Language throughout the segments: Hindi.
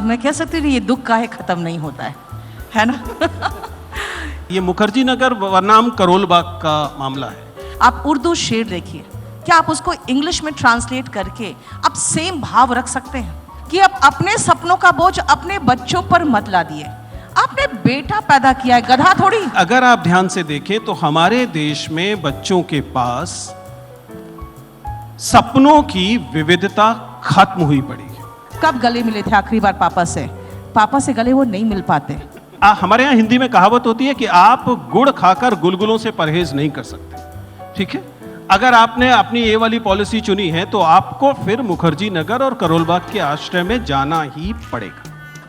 मैं कह सकती हूँ ये दुख काहे खत्म नहीं होता है ना। ये मुखर्जी नगर बनाम करोल बाग का मामला है। आप उर्दू शेर देखिए, क्या आप उसको इंग्लिश में ट्रांसलेट करके आप सेम भाव रख सकते हैं कि आप अपने सपनों का बोझ अपने बच्चों पर मत ला दिए। आपने बेटा पैदा किया है, गधा थोड़ी। अगर आप ध्यान से देखें तो हमारे देश में बच्चों के पास सपनों की विविधता खत्म हुई पड़ी है। कब गले मिले थे आखिरी बार पापा से? पापा से गले वो नहीं मिल पाते। हमारे यहाँ हिंदी में कहावत होती है कि आप गुड़ खाकर गुलगुलों से परहेज नहीं कर सकते, ठीक है। अगर आपने अपनी ये वाली पॉलिसी चुनी है तो आपको फिर मुखर्जी नगर और करोल बाग के आश्रय में जाना ही पड़ेगा।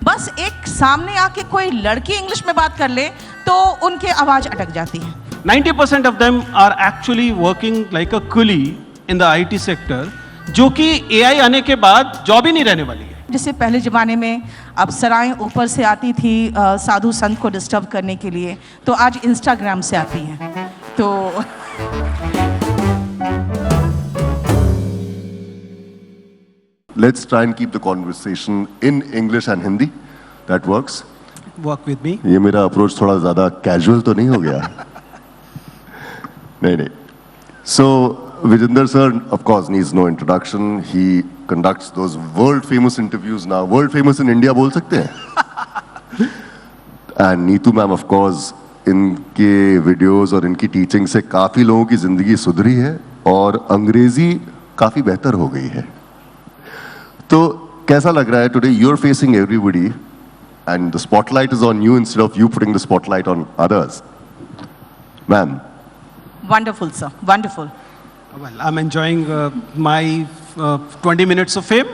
बस एक सामने आके कोई लड़की इंग्लिश में बात कर ले तो उनकी आवाज अटक जाती है। 90% of them are actually working like a coolie in the IT sector, जो कि AI आने के बाद जॉब ही नहीं रहने वाली है। जैसे पहले ज़माने में अप्सराएं ऊपर से आती थी साधु संत को डिस्टर्ब करने के लिए, तो आज इंस्टाग्राम से आती हैं। तो Let's try and keep the conversation in English and Hindi. That works. Work with me. ये मेरा अप्रोच थोड़ा ज़्यादा कैजुअल तो नहीं हो गया? नहीं। So Vijender sir, of course, needs no introduction. He conducts those world-famous interviews now. World-famous in India बोल सकते हैं? And Neetu ma'am, of course, इनके videos और इनकी teaching से काफ़ी लोगों की ज़िंदगी सुधरी है और अंग्रेजी काफ़ी बेहतर हो गई है। तो कैसा लग रहा है? Today you're facing everybody and the spotlight is on you instead of you putting the spotlight on others. Ma'am. Wonderful, sir. Wonderful. Well, I'm enjoying my 20 minutes of fame.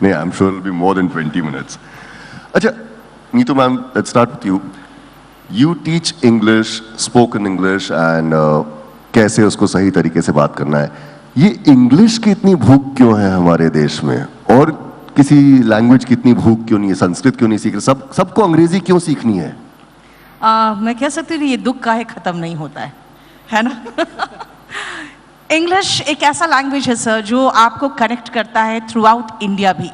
No, I'm sure it'll be more than 20 minutes. Acha, Neetu ma'am, let's start with you. You teach English, spoken English, and कैसे उसको सही तरीके से बात करना है। ये इंग्लिश की इतनी भूख क्यों है हमारे देश में? और किसी लैंग्वेज की इतनी भूख क्यों नहीं है? संस्कृत क्यों नहीं सीख रहे? सबको अंग्रेजी क्यों सीखनी है? मैं कह सकती हूँ ये दुख काहे खत्म नहीं होता है ना। इंग्लिश एक ऐसा लैंग्वेज है सर जो आपको कनेक्ट करता है थ्रू आउट इंडिया भी।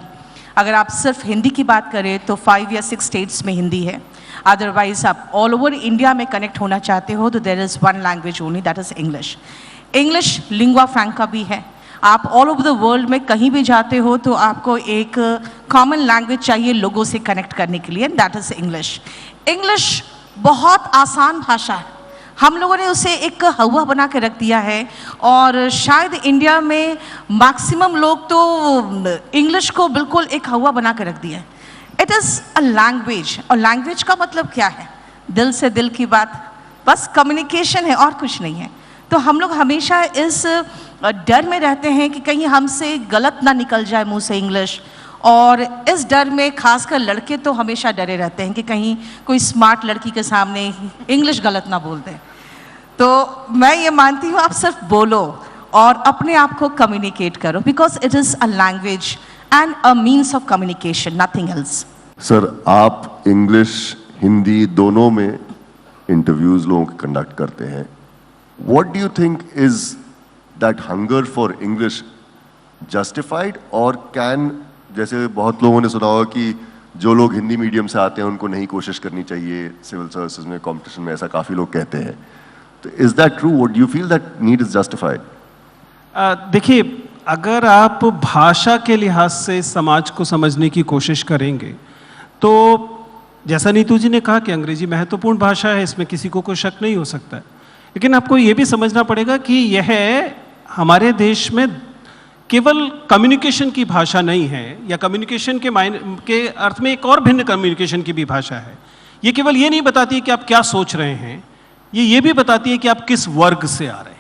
अगर आप सिर्फ हिंदी की बात करें तो 5 या 6 स्टेट्स में हिंदी है। अदरवाइज आप ऑल ओवर इंडिया में कनेक्ट होना चाहते हो तो there is one language only, that is English. English lingua franca भी है। आप ऑल ओवर द वर्ल्ड में कहीं भी जाते हो तो आपको एक कॉमन लैंग्वेज चाहिए लोगों से कनेक्ट करने के लिए, दैट इज़ इंग्लिश। इंग्लिश बहुत आसान भाषा है, हम लोगों ने उसे एक हवा बना के रख दिया है और शायद इंडिया में मैक्सिमम लोग तो इंग्लिश को बिल्कुल एक हवा बना के रख दिया है। इट इज़ अ लैंग्वेज, और लैंग्वेज का मतलब क्या है? दिल से दिल की बात, बस कम्युनिकेशन है और कुछ नहीं है। तो हम लोग हमेशा इस डर में रहते हैं कि कहीं हमसे गलत ना निकल जाए मुंह से इंग्लिश, और इस डर में खासकर लड़के तो हमेशा डरे रहते हैं कि कहीं कोई स्मार्ट लड़की के सामने इंग्लिश गलत ना बोल दे। तो मैं ये मानती हूँ आप सिर्फ बोलो और अपने आप को कम्युनिकेट करो, because it is a language and a means of communication, nothing else. Sir, आप इंग्लिश हिंदी दोनों में इंटरव्यूज लोगों के कंडक्ट करते हैं। What do you think is that hunger for English justified, और can, जैसे बहुत लोगों ने सुना होगा कि जो लोग हिंदी मीडियम से आते हैं उनको नहीं कोशिश करनी चाहिए सिविल सर्विसेज में, कंपटीशन में, ऐसा काफ़ी लोग कहते हैं। तो is that true? Would you feel that need is justified? देखिए, अगर आप भाषा के लिहाज से समाज को समझने की कोशिश करेंगे तो जैसा नीतू जी ने कहा कि अंग्रेजी महत्वपूर्ण भाषा है, इसमें किसी को कोई शक नहीं हो सकता है। लेकिन आपको ये भी समझना पड़ेगा कि यह हमारे देश में केवल कम्युनिकेशन की भाषा नहीं है, या कम्युनिकेशन के अर्थ में एक और भिन्न कम्युनिकेशन की भी भाषा है। ये केवल ये नहीं बताती कि आप क्या सोच रहे हैं, ये भी बताती है कि आप किस वर्ग से आ रहे हैं।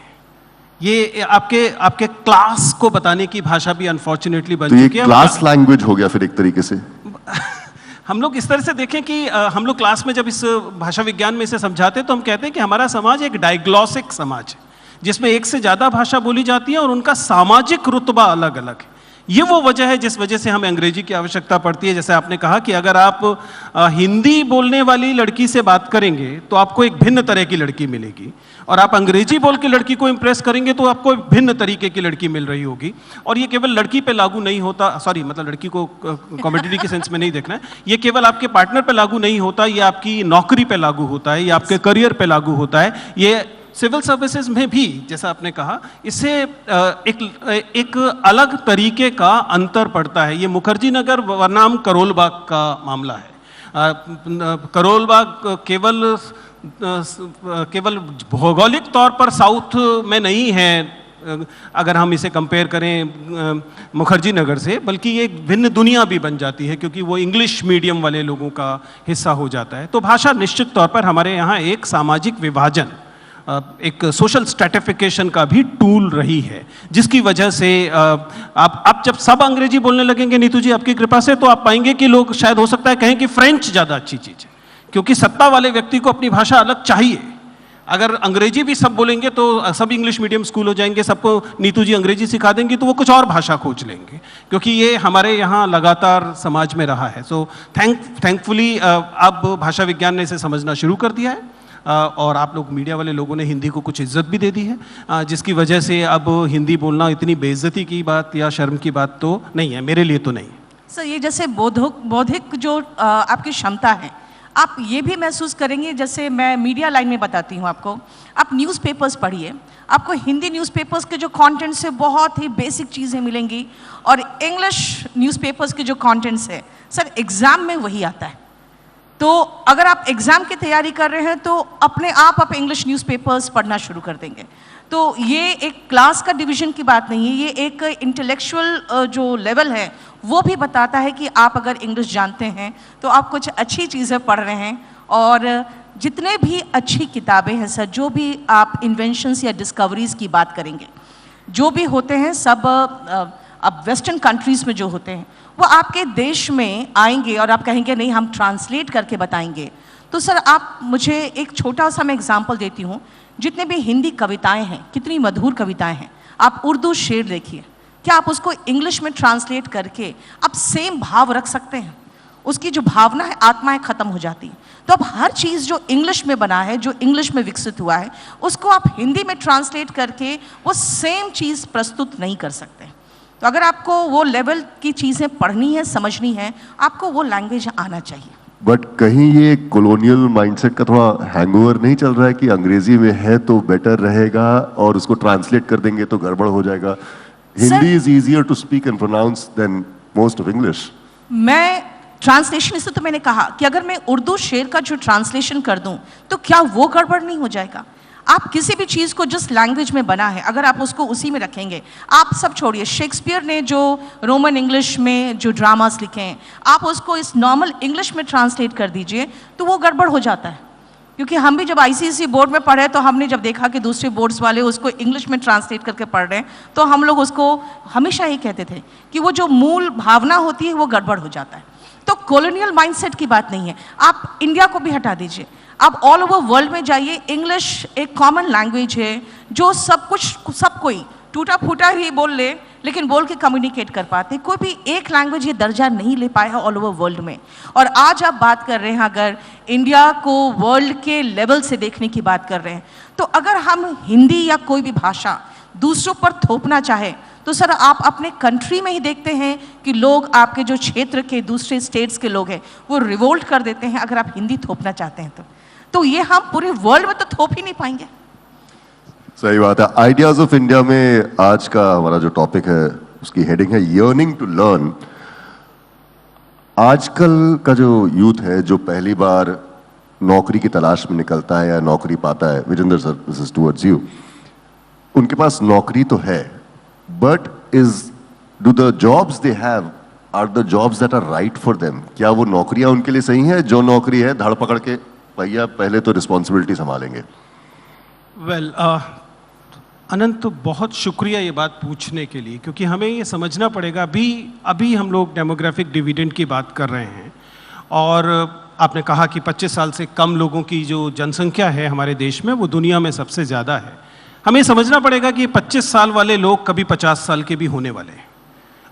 ये आपके क्लास को बताने की भाषा भी अनफॉर्चुनेटली बन चुकी है। क्लास लैंग्वेज हो गया फिर एक तरीके से। हम लोग इस तरह से देखें कि हम लोग क्लास में जब इस भाषा विज्ञान में इसे समझाते हैं तो हम कहते हैं कि हमारा समाज एक डायग्लॉसिक समाज है, जिसमें एक से ज़्यादा भाषा बोली जाती है और उनका सामाजिक रुतबा अलग अलग है। ये वो वजह है जिस वजह से हमें अंग्रेजी की आवश्यकता पड़ती है। जैसे आपने कहा कि अगर आप हिंदी बोलने वाली लड़की से बात करेंगे तो आपको एक भिन्न तरह की लड़की मिलेगी, और आप अंग्रेजी बोल के लड़की को इम्प्रेस करेंगे तो आपको एक भिन्न तरीके की लड़की मिल रही होगी। और ये केवल लड़की पे लागू नहीं होता, सॉरी मतलब लड़की को कॉमेडिटी के सेंस में नहीं देखना है, ये केवल आपके पार्टनर पे लागू नहीं होता, ये आपकी नौकरी पे लागू होता है, ये आपके करियर पे लागू होता है, ये सिविल सर्विसेज में भी, जैसा आपने कहा, इससे एक अलग तरीके का अंतर पड़ता है। ये मुखर्जी नगर बनाम करोल बाग का मामला है। करोल बाग केवल भौगोलिक तौर पर साउथ में नहीं है, अगर हम इसे कंपेयर करें मुखर्जी नगर से, बल्कि ये एक भिन्न दुनिया भी बन जाती है क्योंकि वो इंग्लिश मीडियम वाले लोगों का हिस्सा हो जाता है। तो भाषा निश्चित तौर पर हमारे यहाँ एक सामाजिक विभाजन, एक सोशल स्ट्रैटिफिकेशन का भी टूल रही है, जिसकी वजह से आप जब सब अंग्रेजी बोलने लगेंगे नीतू जी आपकी कृपा से, तो आप पाएंगे कि लोग शायद हो सकता है कहें कि फ्रेंच ज़्यादा अच्छी चीज़ है, क्योंकि सत्ता वाले व्यक्ति को अपनी भाषा अलग चाहिए। अगर अंग्रेजी भी सब बोलेंगे तो सब इंग्लिश मीडियम स्कूल हो जाएंगे, सबको नीतू जी अंग्रेजी सिखा देंगी तो वो कुछ और भाषा खोज लेंगे, क्योंकि ये हमारे यहाँ लगातार समाज में रहा है। सो थैंकफुली अब भाषा विज्ञान ने इसे समझना शुरू कर दिया है, और आप लोग मीडिया वाले लोगों ने हिंदी को कुछ इज्जत भी दे दी है, जिसकी वजह से अब हिंदी बोलना इतनी बेइज्जती की बात या शर्म की बात तो नहीं है, मेरे लिए तो नहीं है। सर ये जैसे बौद्धिक जो आपकी क्षमता है, आप ये भी महसूस करेंगे, जैसे मैं मीडिया लाइन में बताती हूँ आपको, आप न्यूज़पेपर्स पढ़िए, आपको हिंदी न्यूज़पेपर्स के जो कंटेंट्स है बहुत ही बेसिक चीज़ें मिलेंगी, और इंग्लिश न्यूज़पेपर्स के जो कंटेंट्स है सर एग्ज़ाम में वही आता है। तो अगर आप एग्ज़ाम की तैयारी कर रहे हैं तो अपने आप इंग्लिश न्यूज़पेपर्स पढ़ना शुरू कर देंगे। तो ये एक क्लास का डिवीज़न की बात नहीं है, ये एक इंटेलेक्चुअल जो लेवल है वो भी बताता है कि आप अगर इंग्लिश जानते हैं तो आप कुछ अच्छी चीज़ें पढ़ रहे हैं। और जितने भी अच्छी किताबें हैं सर, जो भी आप इन्वेंशंस या डिस्कवरीज़ की बात करेंगे, जो भी होते हैं सब अब वेस्टर्न कंट्रीज़ में जो होते हैं वो आपके देश में आएंगे और आप कहेंगे नहीं हम ट्रांसलेट करके बताएंगे। तो सर आप मुझे एक छोटा सा मैं एग्जांपल देती हूँ, जितने भी हिंदी कविताएं हैं कितनी मधुर कविताएं हैं, आप उर्दू शेर देखिए, क्या आप उसको इंग्लिश में ट्रांसलेट करके आप सेम भाव रख सकते हैं? उसकी जो भावना है आत्माएं खत्म हो जाती है। तो अब हर चीज़ जो इंग्लिश में बना है, जो इंग्लिश में विकसित हुआ है, उसको आप हिंदी में ट्रांसलेट करके वो सेम चीज़ प्रस्तुत नहीं कर सकते। तो अगर आपको वो लेवल की चीज़ें पढ़नी है, समझनी है, आपको वो लैंग्वेज आना चाहिए। बट कहीं ये कॉलोनियल माइंडसेट का थोड़ा हैंगओवर नहीं चल रहा है कि अंग्रेजी में है तो बेटर रहेगा और उसको ट्रांसलेट कर देंगे तो गड़बड़ हो जाएगा? Hindi is easier to speak and pronounce than most of English. मैं ट्रांसलेशन, इससे तो मैंने कहा कि अगर मैं उर्दू शेर का जो ट्रांसलेशन कर दूं तो क्या वो गड़बड़ नहीं हो जाएगा? आप किसी भी चीज़ को जिस लैंग्वेज में बना है अगर आप उसको उसी में रखेंगे, आप सब छोड़िए, शेक्सपियर ने जो रोमन इंग्लिश में जो ड्रामास लिखे हैं, आप उसको इस नॉर्मल इंग्लिश में ट्रांसलेट कर दीजिए तो वो गड़बड़ हो जाता है। क्योंकि हम भी जब आईसीएसई बोर्ड में पढ़े तो हमने जब देखा कि दूसरे बोर्ड्स वाले उसको इंग्लिश में ट्रांसलेट करके पढ़ रहे हैं, तो हम लोग उसको हमेशा ही कहते थे कि वो जो मूल भावना होती है वो गड़बड़ हो जाता है। तो कॉलोनियल माइंडसेट की बात नहीं है, आप इंडिया को भी हटा दीजिए, आप ऑल ओवर वर्ल्ड में जाइए, इंग्लिश एक कॉमन लैंग्वेज है जो सब कोई टूटा फूटा ही बोल ले, लेकिन बोल के कम्युनिकेट कर पाते। कोई भी एक लैंग्वेज ये दर्जा नहीं ले पाया है ऑल ओवर वर्ल्ड में। और आज आप बात कर रहे हैं, अगर इंडिया को वर्ल्ड के लेवल से देखने की बात कर रहे हैं, तो अगर हम हिंदी या कोई भी भाषा दूसरों पर थोपना चाहे तो सर आप अपने कंट्री में ही देखते हैं कि लोग, आपके जो क्षेत्र के दूसरे स्टेट्स के लोग हैं, वो रिवोल्ट कर देते हैं अगर आप हिंदी थोपना चाहते हैं तो ये हम पूरे वर्ल्ड में तो थोप ही नहीं पाएंगे। सही बात है। आइडियाज ऑफ इंडिया में आज का हमारा जो टॉपिक है उसकी हेडिंग है यर्निंग टू लर्न। आजकल का जो यूथ है जो पहली बार नौकरी की तलाश में निकलता है या नौकरी पाता है, Vijendra sir this is towards you, उनके पास नौकरी तो है, but do the jobs they have are the jobs that are right for them? क्या वो नौकरियां उनके लिए सही है? जो नौकरी है धड़ पकड़ के भैया पहले तो रिस्पॉन्सिबिलिटी संभालेंगे। वेल अनंत, बहुत शुक्रिया ये बात पूछने के लिए, क्योंकि हमें ये समझना पड़ेगा, अभी हम लोग डेमोग्राफिक डिविडेंड की बात कर रहे हैं, और आपने कहा कि 25 साल से कम लोगों की जो जनसंख्या है हमारे देश में वो दुनिया में सबसे ज़्यादा है। हमें समझना पड़ेगा कि 25 साल वाले लोग कभी 50 साल के भी होने वाले हैं,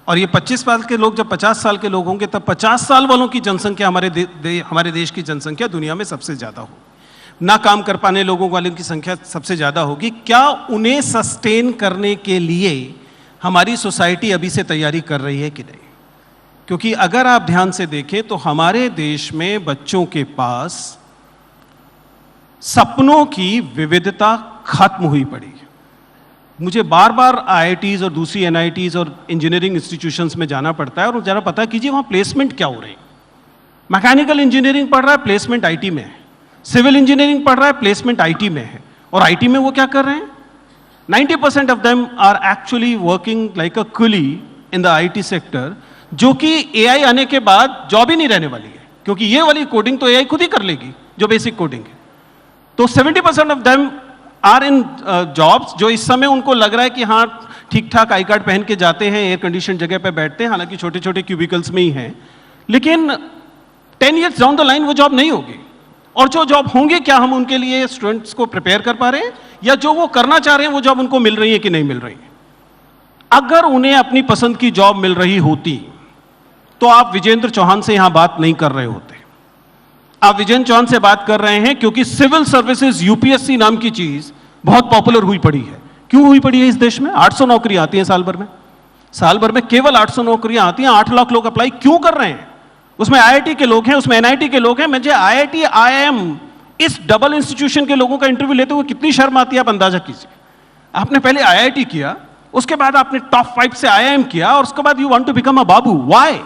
और ये 25 साल के लोग जब 50 साल के लोग होंगे तब 50 साल वालों की जनसंख्या हमारे देश की जनसंख्या दुनिया में सबसे ज़्यादा होगी। ना काम कर पाने लोगों वालों की संख्या सबसे ज़्यादा होगी। क्या उन्हें सस्टेन करने के लिए हमारी सोसाइटी अभी से तैयारी कर रही है कि नहीं? क्योंकि अगर आप ध्यान से देखें तो हमारे देश में बच्चों के पास सपनों की विविधता खत्म हुई पड़ी है। मुझे बार बार आईआईटीज और दूसरी एनआईटीज और इंजीनियरिंग इंस्टीट्यूशंस में जाना पड़ता है और जरा पता कीजिए वहां प्लेसमेंट क्या हो रही है। मैकेनिकल इंजीनियरिंग पढ़ रहा है, प्लेसमेंट आईटी में है। सिविल इंजीनियरिंग पढ़ रहा है, प्लेसमेंट आईटी में है। और आईटी में वो क्या कर रहे हैं? 90% of them are actually working like a coolie in the IT sector, जो कि एआई आने के बाद जॉब ही नहीं रहने वाली है, क्योंकि ये वाली कोडिंग तो एआई खुद ही कर लेगी जो बेसिक कोडिंग है। तो 70% of them are in jobs जो इस समय उनको लग रहा है कि हाँ ठीक ठाक आई कार्ड पहन के जाते हैं, एयर कंडीशन जगह पे बैठते हैं, हालांकि छोटे छोटे क्यूबिकल्स में ही हैं, लेकिन 10 years डाउन द लाइन वो जॉब नहीं होगी। और जो जॉब होंगे, क्या हम उनके लिए स्टूडेंट्स को प्रिपेयर कर पा रहे हैं, या जो वो करना चाह रहे हैं वो जॉब उनको मिल रही है कि नहीं मिल रही है? अगर उन्हें अपनी पसंद की जॉब मिल रही होती तो आप विजेंद्र चौहान से यहां बात नहीं कर रहे होते। आप विजेंद्र चौहान से बात कर रहे हैं क्योंकि सिविल सर्विसेज यूपीएससी नाम की चीज बहुत पॉपुलर हुई पड़ी है। क्यों हुई पड़ी है इस देश में? 800 नौकरियां आती हैं साल भर में। साल भर में केवल 800 नौकरियां आती हैं। 8 लाख लोग अप्लाई क्यों कर रहे हैं? उसमें आईआईटी के लोग हैं, उसमें एनआईटी के लोग हैं। मुझे आईआईटी, आईआईएम, इस डबल इंस्टीट्यूशन के लोगों का इंटरव्यू लेते हुए कितनी शर्म आती है, आप अंदाजा कीजिए। आपने पहले आईआईटी किया, उसके बाद आपने टॉप 5 से आईआईएम किया, और उसके बाद you want to become a babu. Why?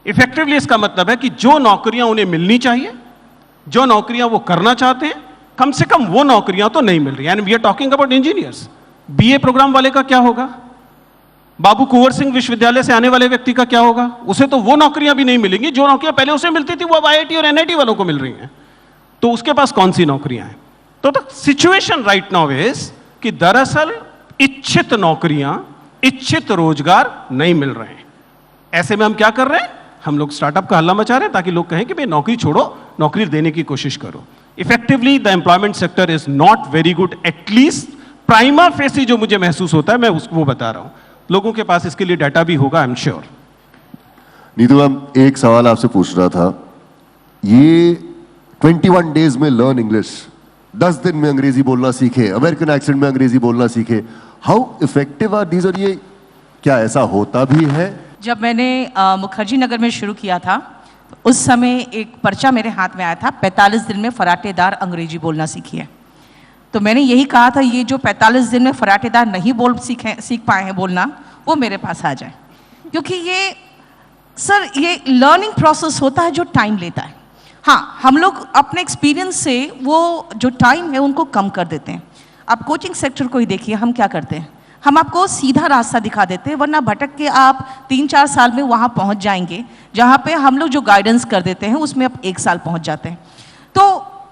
Effectively इसका मतलब है कि जो नौकरियां उन्हें मिलनी चाहिए, जो नौकरियां वो करना चाहते हैं, कम से कम वो नौकरियां तो नहीं मिल रही। And we are talking about engineers. BA programme वाले का क्या होगा? बाबू कुंवर सिंह विश्वविद्यालय से आने वाले व्यक्ति का क्या होगा? उसे तो वो नौकरियां भी नहीं मिलेंगी जो नौकरियां पहले उसे मिलती थी, वो अब आईआईटी और एनआईटी वालों को मिल रही हैं। तो उसके पास कौन सी नौकरियां हैं? तो the situation right now is कि दरअसल इच्छित नौकरियां, इच्छित रोजगार नहीं मिल रहे हैं। ऐसे में हम क्या कर रहे हैं? हम लोग स्टार्टअप का हल्ला मचा रहे हैं ताकि लोग कहें कि भाई नौकरी छोड़ो, नौकरी देने की कोशिश करो। Effectively the employment sector is not very good, at least prima facie जो मुझे महसूस होता है, मैं उसको बता रहा हूं। लोगों के पास इसके लिए डाटा भी होगा, I am sure. Neetu ma'am, एक सवाल आपसे पूछ रहा था, ये 21 डेज में लर्न इंग्लिश, 10 दिन में अंग्रेजी बोलना सीखे, अमेरिकन एक्सेंट में अंग्रेजी बोलना सीखे, हाउ इफेक्टिव आर दीज? और ये क्या ऐसा होता भी है? जब मैंने मुखर्जी नगर में शुरू किया था, उस समय एक पर्चा मेरे हाथ में आया था, 45 दिन में फराटेदार अंग्रेजी बोलना सीखिए। तो मैंने यही कहा था, ये जो 45 दिन में फराटेदार नहीं सीख पाए हैं बोलना, वो मेरे पास आ जाए। क्योंकि ये सर, ये लर्निंग प्रोसेस होता है जो टाइम लेता है। हाँ, हम लोग अपने एक्सपीरियंस से वो जो टाइम है उनको कम कर देते हैं। आप कोचिंग सेक्टर को ही देखिए, हम क्या करते हैं, हम आपको सीधा रास्ता दिखा देते हैं, वरना भटक के आप 3-4 साल में वहाँ पहुँच जाएंगे जहाँ पे हम लोग जो गाइडेंस कर देते हैं उसमें आप 1 साल पहुँच जाते हैं। तो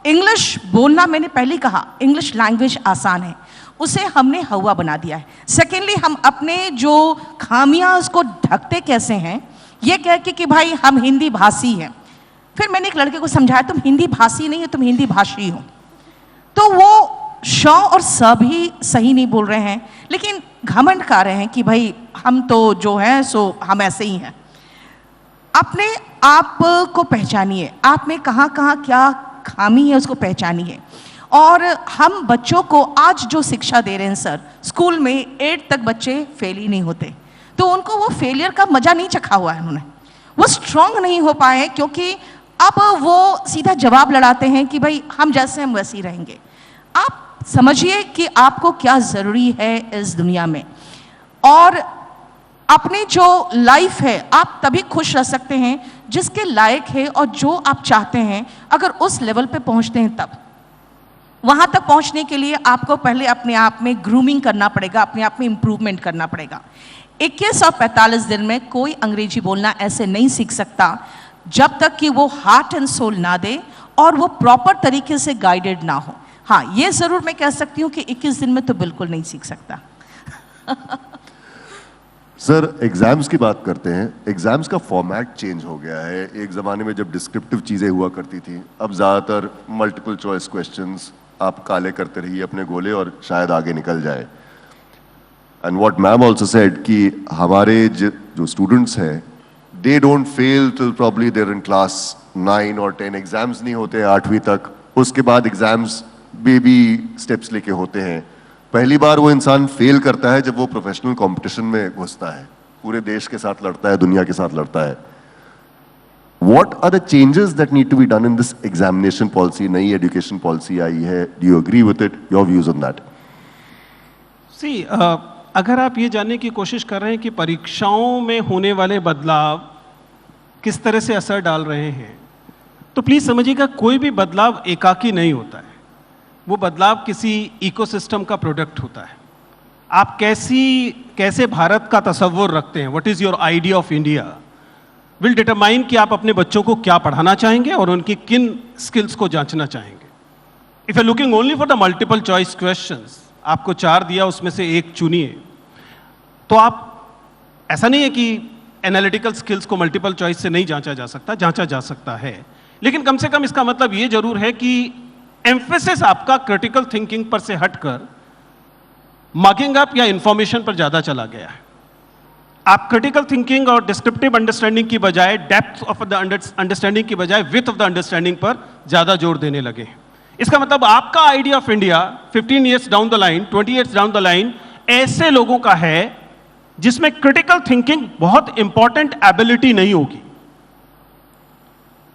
इंग्लिश बोलना, मैंने पहले कहा, इंग्लिश लैंग्वेज आसान है, उसे हमने हवा बना दिया है। सेकेंडली, हम अपने जो खामियां उसको ढकते कैसे हैं, ये कह के कि भाई हम हिंदी भाषी हैं। फिर मैंने एक लड़के को समझाया, तुम हिंदी भाषी नहीं हो, तुम हिंदी भाषी हो। तो वो श और स भी सही नहीं बोल रहे हैं, लेकिन घमंड कर रहे हैं कि भाई हम तो जो हैं सो हम ऐसे ही हैं। अपने आप को पहचानिए, आप में कहाँ कहाँ क्या खामी है उसको पहचानिए। और हम बच्चों को आज जो शिक्षा दे रहे हैं सर, स्कूल में 8 तक बच्चे फेल ही नहीं होते, तो उनको वो फेलियर का मजा नहीं चखा हुआ है, उन्होंने वो स्ट्रांग नहीं हो पाए, क्योंकि अब वो सीधा जवाब लड़ाते हैं कि भाई हम जैसे हम वैसे ही रहेंगे। आप समझिए कि आपको क्या ज़रूरी है इस दुनिया में, और अपनी जो लाइफ है आप तभी खुश रह सकते हैं जिसके लायक है और जो आप चाहते हैं। अगर उस लेवल पे पहुंचते हैं, तब वहां तक पहुंचने के लिए आपको पहले अपने आप में ग्रूमिंग करना पड़ेगा, अपने आप में इम्प्रूवमेंट करना पड़ेगा। 21 और 45 दिन में कोई अंग्रेजी बोलना ऐसे नहीं सीख सकता जब तक कि वो हार्ट एंड सोल ना दे और वो प्रॉपर तरीके से गाइडेड ना हो। हाँ, ये ज़रूर मैं कह सकती हूँ कि 21 दिन में तो बिल्कुल नहीं सीख सकता। सर, एग्जाम्स की बात करते हैं। एग्जाम्स का फॉर्मेट चेंज हो गया है। एक ज़माने में जब डिस्क्रिप्टिव चीज़ें हुआ करती थी, अब ज़्यादातर मल्टीपल चॉइस क्वेश्चंस, आप काले करते रहिए अपने गोले और शायद आगे निकल जाए। And what ma'am also said कि हमारे जो students हैं, they don't fail till probably they're in class 9 or 10. Exams नहीं होते हैं 8वीं तक, उसके बाद exams baby steps लेके होते हैं. पहली बार वो इंसान फेल करता है जब वो प्रोफेशनल कंपटीशन में घुसता है, पूरे देश के साथ लड़ता है, दुनिया के साथ लड़ता है. What are the changes that need to be done in this examination policy? नई education policy आई है. Do you agree with it? Your views on that? See, अगर आप ये जानने की कोशिश कर रहे हैं कि परीक्षाओं में होने वाले बदलाव किस तरह से असर डाल रहे हैं, तो प्लीज समझिएगा कोई भी बदलाव एकाकी नहीं होता है. वो बदलाव किसी इकोसिस्टम का प्रोडक्ट होता है. आप कैसे भारत का तसव्वुर रखते हैं, what is your idea of India, will determine कि आप अपने बच्चों को क्या पढ़ाना चाहेंगे और उनकी किन स्किल्स को जांचना चाहेंगे. If you looking only for the multiple choice questions, आपको 4 दिया, उसमें से एक चुनिए, तो आप, ऐसा नहीं है कि एनालिटिकल स्किल्स को मल्टीपल चॉइस से नहीं जांचा जा सकता है, लेकिन कम से कम इसका मतलब ये जरूर है कि एम्फेसिस आपका क्रिटिकल थिंकिंग पर से हटकर मार्किंग अप या इंफॉर्मेशन पर ज्यादा चला गया है. आप क्रिटिकल थिंकिंग और डिस्क्रिप्टिव अंडरस्टैंडिंग की बजाय, डेप्थ ऑफ द अंडरस्टैंडिंग की बजाय विथ ऑफ द अंडरस्टैंडिंग पर ज्यादा जोर देने लगे. इसका मतलब आपका idea of India 15 years down the line, 20 years down the line ऐसे लोगों का है जिसमें क्रिटिकल थिंकिंग बहुत इंपॉर्टेंट एबिलिटी नहीं होगी.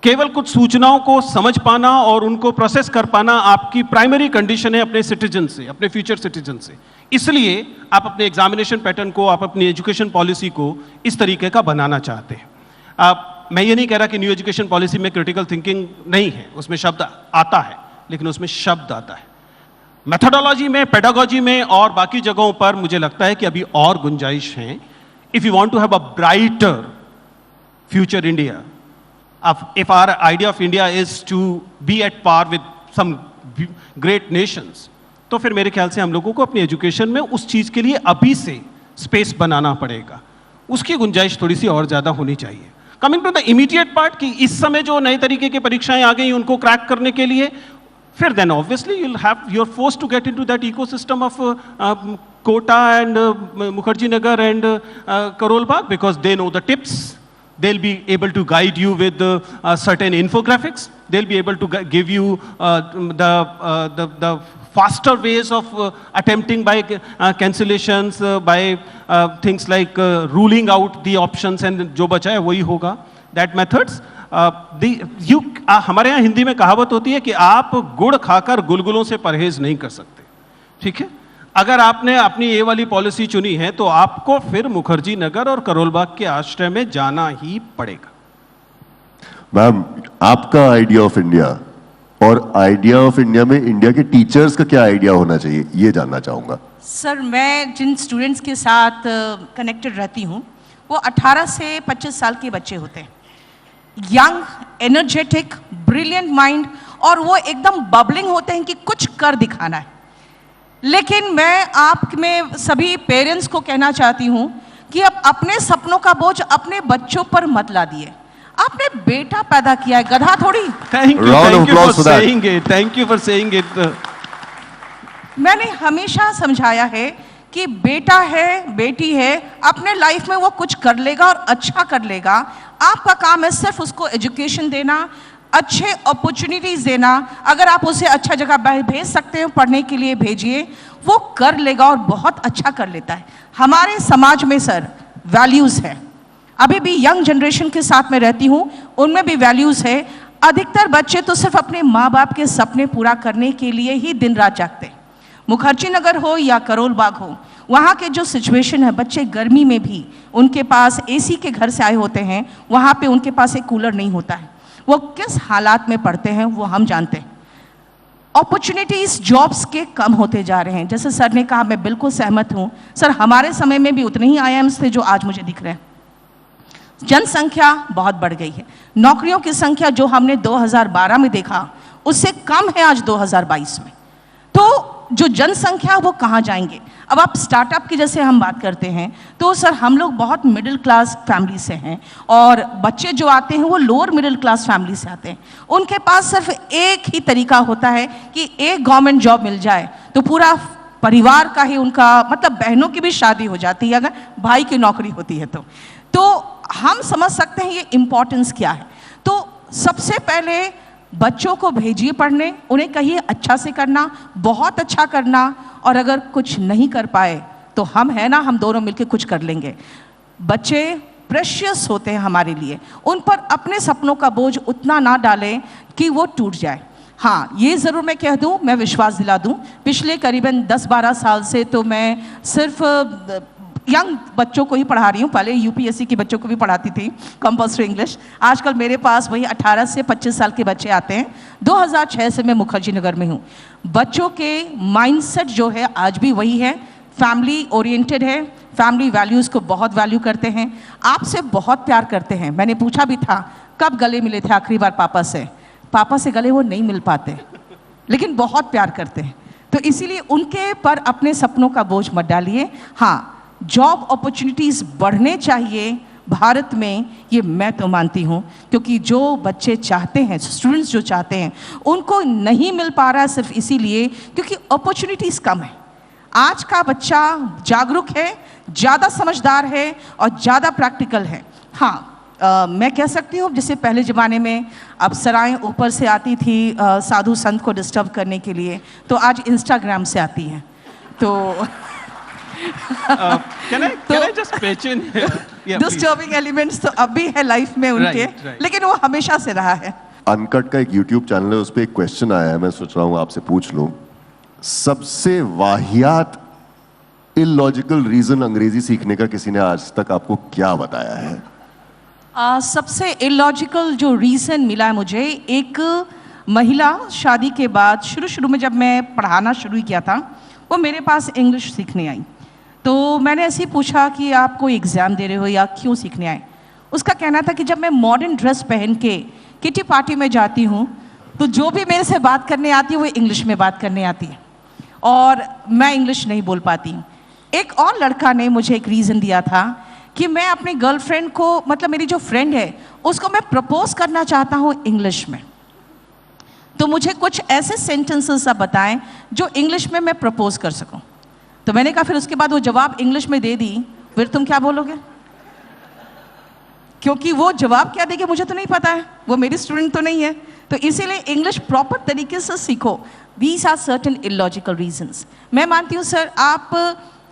केवल कुछ सूचनाओं को समझ पाना और उनको प्रोसेस कर पाना आपकी प्राइमरी कंडीशन है अपने सिटीजन से, अपने फ्यूचर सिटीजन से. इसलिए आप अपने एग्जामिनेशन पैटर्न को, आप अपनी एजुकेशन पॉलिसी को इस तरीके का बनाना चाहते हैं. मैं ये नहीं कह रहा कि न्यू एजुकेशन पॉलिसी में क्रिटिकल थिंकिंग नहीं है, उसमें शब्द आता है, लेकिन उसमें शब्द आता है. मेथोडोलॉजी में, पेडागोजी में और बाकी जगहों पर मुझे लगता है कि अभी और गुंजाइश है. If you want to have a brighter future India, if our idea of India is to be at par with some great nations, तो फिर मेरे ख्याल से हम लोगों को अपनी एजुकेशन में उस चीज के लिए अभी से स्पेस बनाना पड़ेगा. उसकी गुंजाइश थोड़ी सी और ज्यादा होनी चाहिए. Coming to the immediate part, कि इस समय जो नए तरीके की परीक्षाएं आ गई उनको क्रैक करने के लिए, फिर then obviously you're forced to get into that ecosystem of Kota and Mukherjee Nagar and Karol Bagh, because they know the tips. They'll be able to guide you with certain infographics. They'll be able to give you the faster ways of attempting by cancellations, by things like ruling out the options, and जो बचा है वही होगा. That methods. हमारे यहाँ हिंदी में कहावत होती है कि आप गुड़ खाकर गुलगुलों से परहेज नहीं कर सकते. ठीक है, अगर आपने अपनी ये वाली पॉलिसी चुनी है तो आपको फिर मुखर्जी नगर और करोल बाग के आश्रय में जाना ही पड़ेगा. मैम, आपका आइडिया ऑफ इंडिया और आइडिया ऑफ इंडिया में इंडिया के टीचर्स का क्या आइडिया होना चाहिए, ये जानना चाहूंगा. सर, मैं जिन स्टूडेंट्स के साथ कनेक्टेड रहती हूँ वो 18 से 25 साल के बच्चे होते हैं. यंग, एनर्जेटिक, ब्रिलियंट माइंड, और वो एकदम बबलिंग होते हैं कि कुछ कर दिखाना है. लेकिन मैं आप में सभी पेरेंट्स को कहना चाहती हूँ कि अब अपने सपनों का बोझ अपने बच्चों पर मत ला दिए. आपने बेटा पैदा किया है, गधा थोड़ी. Thank you for saying it. मैंने हमेशा समझाया है कि बेटा है, बेटी है, अपने लाइफ में वो कुछ कर लेगा और अच्छा कर लेगा. आपका काम है सिर्फ उसको एजुकेशन देना, अच्छे अपॉर्चुनिटीज देना. अगर आप उसे अच्छा जगह भेज सकते हैं पढ़ने के लिए, भेजिए, वो कर लेगा और बहुत अच्छा कर लेता है. हमारे समाज में सर वैल्यूज है. अभी भी यंग जनरेशन के साथ में रहती हूँ, उनमें भी वैल्यूज है. अधिकतर बच्चे तो सिर्फ अपने माँ बाप के सपने पूरा करने के लिए ही दिन रात जागते हैं. मुखर्जी नगर हो या करोल बाग हो, वहाँ के जो सिचुएशन है, बच्चे गर्मी में भी उनके पास एसी के घर से आए होते हैं, वहाँ पे उनके पास एक कूलर नहीं होता है. वो किस हालात में पढ़ते हैं वो हम जानते हैं. अपॉर्चुनिटीज जॉब्स के कम होते जा रहे हैं. जैसे सर ने कहा, मैं बिल्कुल सहमत हूँ. सर, हमारे समय में भी उतने ही IIMs थे जो आज मुझे दिख रहे हैं. जनसंख्या बहुत बढ़ गई है. नौकरियों की संख्या जो हमने 2012 में देखा उससे कम है आज 2022 में. तो जो जनसंख्या वो कहाँ जाएंगे. अब आप स्टार्टअप की जैसे हम बात करते हैं तो सर हम लोग बहुत मिडिल क्लास फैमिली से हैं, और बच्चे जो आते हैं वो लोअर मिडिल क्लास फैमिली से आते हैं. उनके पास सिर्फ एक ही तरीका होता है कि एक गवर्नमेंट जॉब मिल जाए तो पूरा परिवार का ही उनका मतलब बहनों की भी शादी हो जाती है अगर भाई की नौकरी होती है तो हम समझ सकते हैं ये इम्पोर्टेंस क्या है। तो सबसे पहले बच्चों को भेजिए पढ़ने, उन्हें कहिए अच्छा से करना, बहुत अच्छा करना, और अगर कुछ नहीं कर पाए तो हम है ना, हम दोनों मिलकर कुछ कर लेंगे। बच्चे प्रेशियस होते हैं हमारे लिए, उन पर अपने सपनों का बोझ उतना ना डालें कि वो टूट जाए। हाँ, ये ज़रूर मैं कह दूं, मैं विश्वास दिला दूं, पिछले करीबन 10-12 साल से तो मैं सिर्फ यंग बच्चों को ही पढ़ा रही हूँ। पहले यूपीएससी के बच्चों को भी पढ़ाती थी कंपल्सरी इंग्लिश। आजकल मेरे पास वही 18 से 25 साल के बच्चे आते हैं। 2006 से मैं मुखर्जी नगर में हूँ। बच्चों के माइंडसेट जो है आज भी वही है, फैमिली ओरिएंटेड है, फैमिली वैल्यूज़ को बहुत वैल्यू करते हैं, आपसे बहुत प्यार करते हैं। मैंने पूछा भी था कब गले मिले थे आखिरी बार पापा से। पापा से गले वो नहीं मिल पाते, लेकिन बहुत प्यार करते हैं। तो इसीलिए उनके पर अपने सपनों का बोझ मत डालिए। हाँ, जॉब अपॉर्चुनिटीज़ बढ़ने चाहिए भारत में, ये मैं तो मानती हूँ, क्योंकि जो बच्चे चाहते हैं, स्टूडेंट्स जो चाहते हैं, उनको नहीं मिल पा रहा है सिर्फ इसीलिए क्योंकि अपॉर्चुनिटीज़ कम है। आज का बच्चा जागरूक है, ज़्यादा समझदार है और ज़्यादा प्रैक्टिकल है। हाँ, मैं कह सकती हूँ जैसे पहले ज़माने में अप्सराएं ऊपर से आती थी साधु संत को डिस्टर्ब करने के लिए, तो आज इंस्टाग्राम से आती हैं। तो can I just pitch in here? Yeah, disturbing elements तो अब भी है लाइफ में उनके, Right. लेकिन वो हमेशा से रहा है। अनकट का एक YouTube चैनल है, उस पर एक क्वेश्चन आया है, मैं सोच रहा हूँ आपसे पूछ लूँ। सबसे वाहियात इलॉजिकल रीजन अंग्रेजी सीखने का किसी ने आज तक आपको क्या बताया है? सबसे इलॉजिकल जो रीज़न मिला है मुझे, एक महिला शादी के बाद शुरू में जब मैं पढ़ाना शुरू किया था, वो मेरे पास इंग्लिश सीखने आई। तो मैंने ऐसे ही पूछा कि आप कोई एग्ज़ाम दे रहे हो या क्यों सीखने आए? उसका कहना था कि जब मैं मॉडर्न ड्रेस पहन के किटी पार्टी में जाती हूँ तो जो भी मेरे से बात करने आती है वो इंग्लिश में बात करने आती है और मैं इंग्लिश नहीं बोल पाती। एक और लड़का ने मुझे एक रीज़न दिया था कि मैं अपनी गर्लफ्रेंड को, मतलब मेरी जो फ्रेंड है, उसको मैं प्रपोज करना चाहता हूँ इंग्लिश में। तो मुझे कुछ ऐसे सेंटेंसेस आप बताएं जो इंग्लिश में मैं प्रपोज कर सकूं। तो मैंने कहा फिर उसके बाद वो जवाब इंग्लिश में दे दी, फिर तुम क्या बोलोगे? क्योंकि वो जवाब क्या देगी मुझे तो नहीं पता है, वो मेरी स्टूडेंट तो नहीं है। तो इसीलिए इंग्लिश प्रॉपर तरीके से सीखो। These are certain illogical reasons. मैं मानती हूँ सर, आप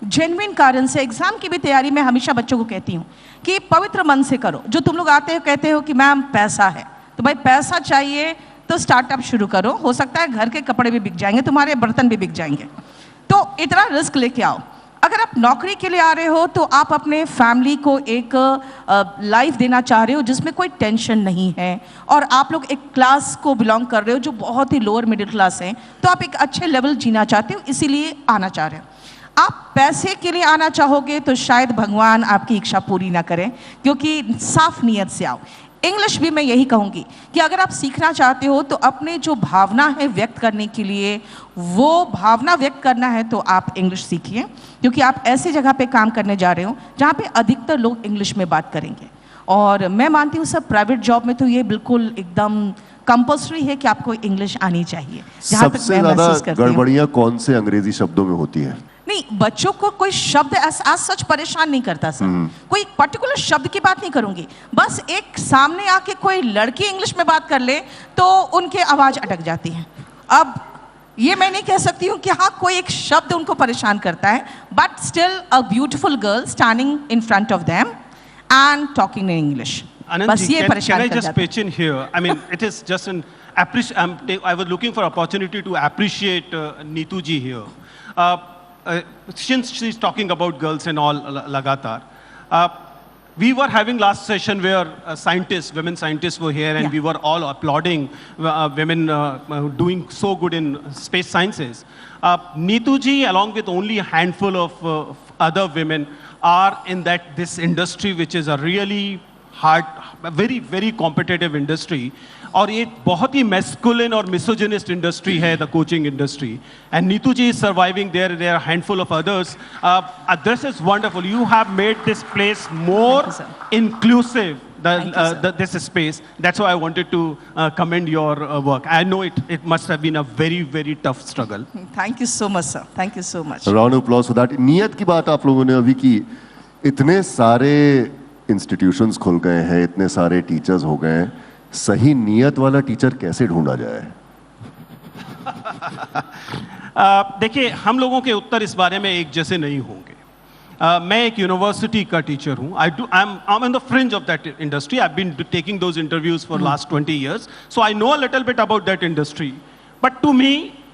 जेन्युइन कारण से, एग्जाम की भी तैयारी में हमेशा बच्चों को कहती हूँ कि पवित्र मन से करो। जो तुम लोग आते हो कहते हो कि मैम पैसा है, तो भाई पैसा चाहिए तो स्टार्टअप शुरू करो, हो सकता है घर के कपड़े भी बिक जाएंगे, तुम्हारे बर्तन भी बिक जाएंगे। तो इतना रिस्क लेके आओ। अगर आप नौकरी के लिए आ रहे हो तो आप अपने फैमिली को एक लाइफ देना चाह रहे हो जिसमें कोई टेंशन नहीं है, और आप लोग एक क्लास को बिलोंग कर रहे हो जो बहुत ही लोअर मिडिल क्लास है, तो आप एक अच्छे लेवल जीना चाहते हो, इसीलिए आना चाह रहे हो। आप पैसे के लिए आना चाहोगे तो शायद भगवान आपकी इच्छा पूरी ना करें, क्योंकि साफ नीयत से आओ। इंग्लिश भी मैं यही कहूँगी कि अगर आप सीखना चाहते हो तो अपने जो भावना है व्यक्त करने के लिए, वो भावना व्यक्त करना है तो आप इंग्लिश सीखिए, क्योंकि आप ऐसी जगह पे काम करने जा रहे हो जहाँ पे अधिकतर लोग इंग्लिश में बात करेंगे। और मैं मानती हूँ सब प्राइवेट जॉब में तो ये बिल्कुल एकदम कंपल्सरी है कि आपको इंग्लिश आनी चाहिए। सबसे ज्यादा गड़बड़ियाँ कौन से अंग्रेजी शब्दों में होती है? नहीं, बच्चों को कोई शब्द आज सच परेशान नहीं करता सर। कोई पर्टिकुलर शब्द की बात नहीं करूंगी, बस एक सामने आके कोई लड़की इंग्लिश में बात कर ले तो उनके आवाज अटक जाती है। अब ये मैं नहीं कह सकती हूँ कि हाँ कोई एक शब्द उनको परेशान करता है, but still a beautiful girl standing in front of them and talking in English, बस ये परेशान कर जाता है। Can I just pitch in here? I mean, it is just an I was looking for opportunity to appreciate Neetu ji here. Since she's talking about girls and all lagatar, we were having last session where women scientists were here, and we were all applauding women doing so good in space sciences. Neetu ji, along with only a handful of other women, are in this industry, which is a really hard, very very competitive industry, और ये बहुत ही masculine और misogynist industry है, the coaching industry. And Neetu ji is surviving there. There are a handful of others. This is wonderful. You have made this place more inclusive Thank you, sir. this space. That's why I wanted to commend your work. I know it must have been a very, very tough struggle. Thank you so much, sir. Thank you so much. Round of applause for that. नियत की बात आप लोगों ने अभी की, इतने सारे इंस्टीट्यूशंस खुल गए हैं, इतने सारे टीचर्स हो गए हैं, सही नियत वाला टीचर कैसे ढूंढा जाए? देखिए, हम लोगों के उत्तर इस बारे में एक जैसे नहीं होंगे। मैं एक यूनिवर्सिटी का टीचर हूँ। I am in the fringe of that industry. I been taking those interviews for last 20 years, so I know a little bit about that industry. But to me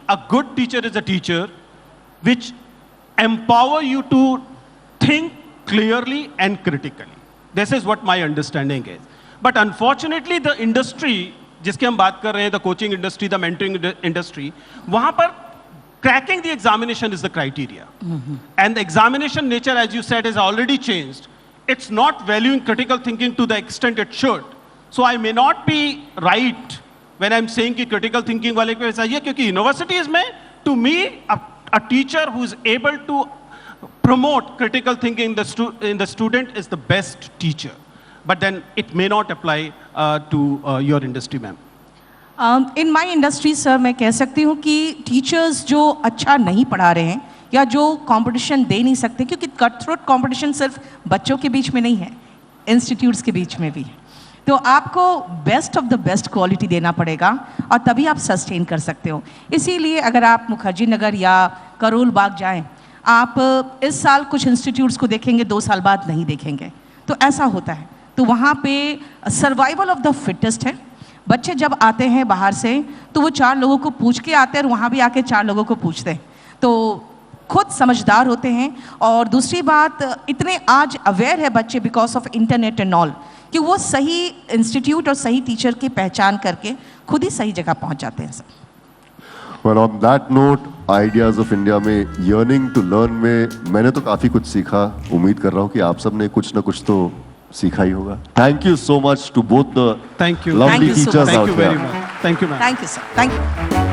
a good teacher is a teacher which empower you to think clearly and critically. This is what my understanding is. But unfortunately, the industry, जिसकी हम बात कर रहे हैं, the coaching industry, the mentoring industry, वहाँ पर cracking the examination is the criteria. And the examination nature, as you said, has already changed. It's not valuing critical thinking to the extent it should. So I may not be right when I'm saying कि critical thinking वाले को ऐसा ही है, क्योंकि universities में, to me, a teacher who is able to promote critical thinking in the student is the best teacher. But then it may not apply to your industry, ma'am. In my industry sir, मैं कह सकती हूँ कि टीचर्स जो अच्छा नहीं पढ़ा रहे हैं या जो कंपटीशन दे नहीं सकते, क्योंकि कट थ्रोट कंपटीशन सिर्फ बच्चों के बीच में नहीं है, इंस्टीट्यूट्स के बीच में भी है। तो आपको best of the best quality देना पड़ेगा और तभी आप सस्टेन कर सकते हो। इसीलिए अगर आप मुखर्जी नगर या करोल बाग जाएं, आप इस साल कुछ इंस्टीट्यूट्स को देखेंगे, 2 साल बाद नहीं देखेंगे। तो ऐसा होता है। तो वहाँ पे सर्वाइवल ऑफ द फिटेस्ट है। बच्चे जब आते हैं बाहर से तो वो 4 लोगों को पूछ के आते हैं और वहाँ भी आके 4 लोगों को पूछते हैं। तो खुद समझदार होते हैं। और दूसरी बात, इतने आज अवेयर है बच्चे because of internet and all, कि वो सही इंस्टीट्यूट और सही टीचर की पहचान करके खुद ही सही जगह पहुंच जाते हैं sir. Well, on that note, Ideas of India में yearning to learn में मैंने तो काफी कुछ सीखा। उम्मीद कर रहा हूँ कि आप सब ने कुछ ना कुछ तो सीखा ही होगा। Thank you so much to both the Thank you. lovely Thank you so teachers much. out Thank you very there. much. Thank you, ma'am. Thank you sir, thank you.